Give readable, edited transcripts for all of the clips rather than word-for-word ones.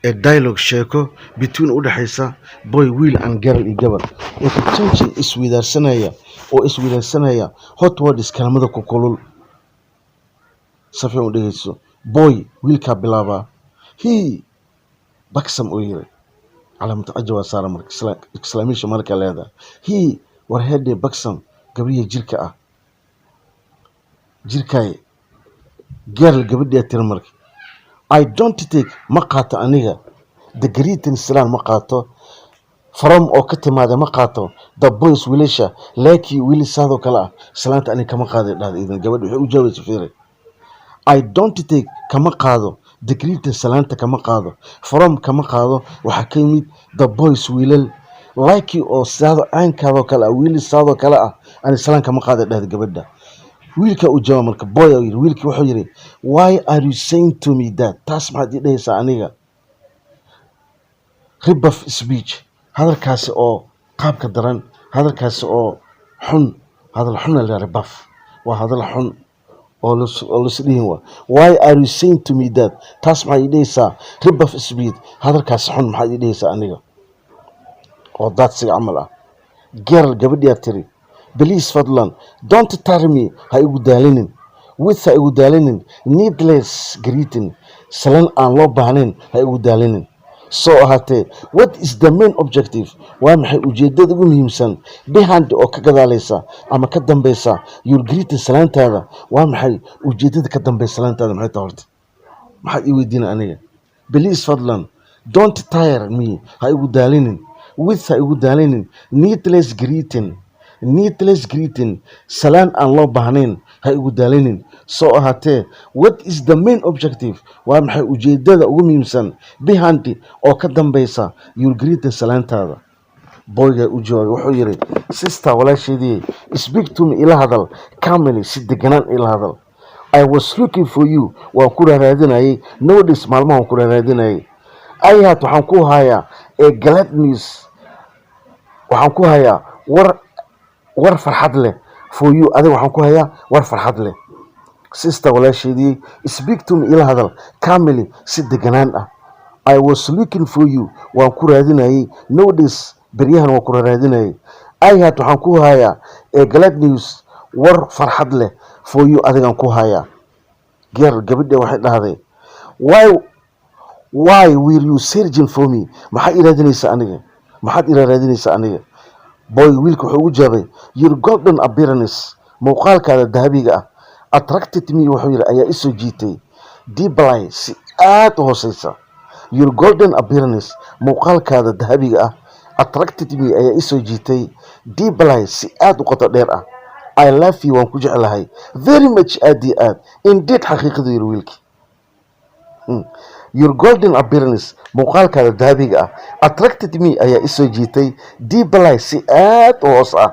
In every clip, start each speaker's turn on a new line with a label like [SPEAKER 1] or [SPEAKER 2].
[SPEAKER 1] a dialogue sheeko between u dhaxaysa boy wiil and girl iyo gabar exchanging isweydaarsanaya hot words kalamada ku kulul safiyan u dhegeyso boy wiilkaa bilaabaa he baksam oo yiri calaamad ajwa saara marka exclamation marka leedahay he war heede baksam gabriya jirka ah jirkay girl gabadha tir marka I don't take ma qaato aniga the greeting salaan ma qaato from oo ka timaada ma qaato the boys wiilasha laakiin wiilisaado kale ah salaanta aniga kama qaaday dhahda idan gabadha waxay u jawaabaysaa fiiray I don't take kama qaado the greeting salaanta kama qaado from kama qaado waxa ka yimid the boys wiilal laakiin oo saado aankaado kale ah wiilisaado kale ah ani salaan kama qaaday dhahda gabadha wiilka u jawaab marka boy oo yiri wiilkii wuxuu yiri why are you saying to me that taas maxaad ii dhahaysaa aniga rebuff speech hadalkaasi oo qaabka daran hadalkaasi oo xun hadal xun la rebuff waa hadal xun oo lasdhihin waa why are you saying to me that taas maxaad ii dhahaysaa rebuff speech hadalkaasi xun maxaad ii dhahaysaa aniga oo daadsiga camal ah girl gabadhiyaa tiri please fadlan don't tell me ha igu daalinin with ha igu daalinin needless greeting salan aan loo baahnayn ha igu daalinin soo ahaatee what is the main objective waa maxay ujeedada ugu muhiimsan behind oo ka gadaalaysa ama ka dambeysa your greeting salaantaada waa maxay ujeedada ka dambeysa salaantaada maxay tahay horta maxaad ii weydiina aniga please fadlan don't tire me ha igu daalinin with ha igu daalinin needless greeting salaan aan loo baahnayn ha igu daalinin soo ahaatee what is the main objective waa maxay ujeedada ugu muhiimsan behind oo ka dambeysa your greeting salaantaada boyga u jawaabay wuxuu yiri sister walaasheedii speak to me ila hadal calmly si deganaan ila hadal I was looking for you waan ku raadinayay notice maalmahan ku raadinayay ayaad waxaan ku hayaa ee glad news waxaan ku hayaa war farxad leh for you adiga waxaan ku hayaa war farxad leh sister walaasheedii speak to me ila hadal calmly si deganaan ah I was looking for you waan ku raadinayay notice beryahan waan ku raadinayay ayaad waxaan ku hayaa ee glad news war farxad leh for you adigaan ku hayaa girl gabadha waxay dhahday why were you searching for me maxaad ii raadinaysaa aniga boy wiilka wuxuu ugu jawaabay your golden appearance muuqaalkaada dahabiga ah attracted me wuxuu yiri ayaa isoo jiitay deeply si aad u hooseysa your golden appearance muuqaalkaada dahabiga ah attracted me ayaa isoo jiitay deeply si aad u qoto dheer ah I love you waan ku jeclahay very much aad iyo aad indeed xaqiiqada yiri wiilkii your golden appearance muuqaalkaada dahabiga ah attracted me ayaa isoo jiitay deeply si aad u hoos ah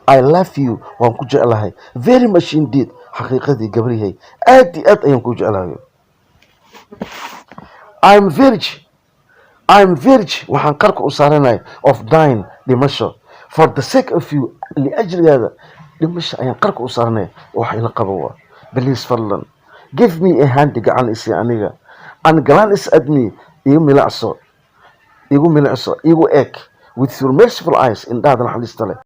[SPEAKER 1] I love you waan ku jeclahay very much indeed xaqiiqadii gabriyahay aad iyo aad ayaan ku jeclahay I'm virgin waxaan qarka u saaranay of dying dhimasho for the sake of you liajligaada dhimasho ayaan qarka u saaranay wax ila qabo waa please fadlan give me a hand gacan isi aniga and glance at me igu eeg with your merciful eyes indhaada naxariista leh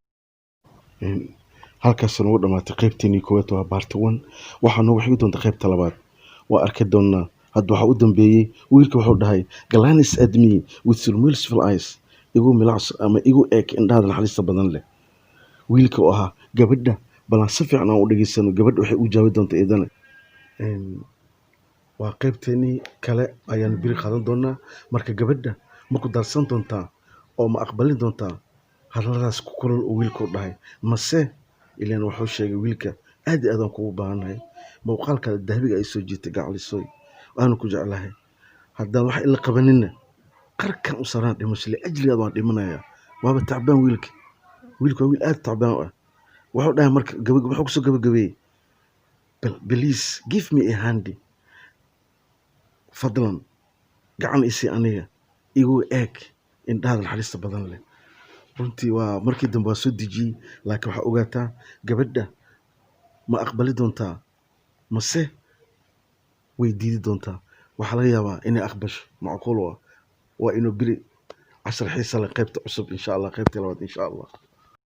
[SPEAKER 1] halkaas nagu dhamaatay qaybteennii koowaad waa part 1 waxaa noogu xigi doonta qaybta labaad waa arki doonaa hadda waxaa u dambeeyey wiilka wuxuu dhahay glance at me with your merciful eyes igu milacso ama igu eeg indhaada naxariista badan leh wiilka oo ahaa gabadha balan si fiican aan u dhageysano gabadha waxay u jaabi doontaa idana waa qaybteennii kale ayaan biri qaadan doonaa marka gabadha ma ku daarsan doontaa oo ma aqbalin doontaa hadaladaas ku kulal oo wiilku dhahay mase ilaan wuxuu sheegay wiilka aad iyo aad aan kugu baahannahay muuqaalkaada dahabiga ay soo jiitay gacalisoy waanu ku jeclahay haddaan wax ila qabaninna qarkan u saraan dhimasho liajligaad waan dhimanayaa waaba tacbaan wiilka waa wiil aad tacbaan u ah wuxuu dhahay marka wuxuu kusoo gabagabeeyey please give me a handy fadlan gacan isi aniga igu eeg indhaada naxariista badan leh runtii waa markii dambe waa soo dejiyey laakiin waxaa ogaataa gabadha ma aqbali doontaa mase way diidi doontaa waxaa laga yaabaa inay aqbasho macquul waa وإنه بري 10 حصة لقيبت عصب إن شاء الله قيبت لواد إن شاء الله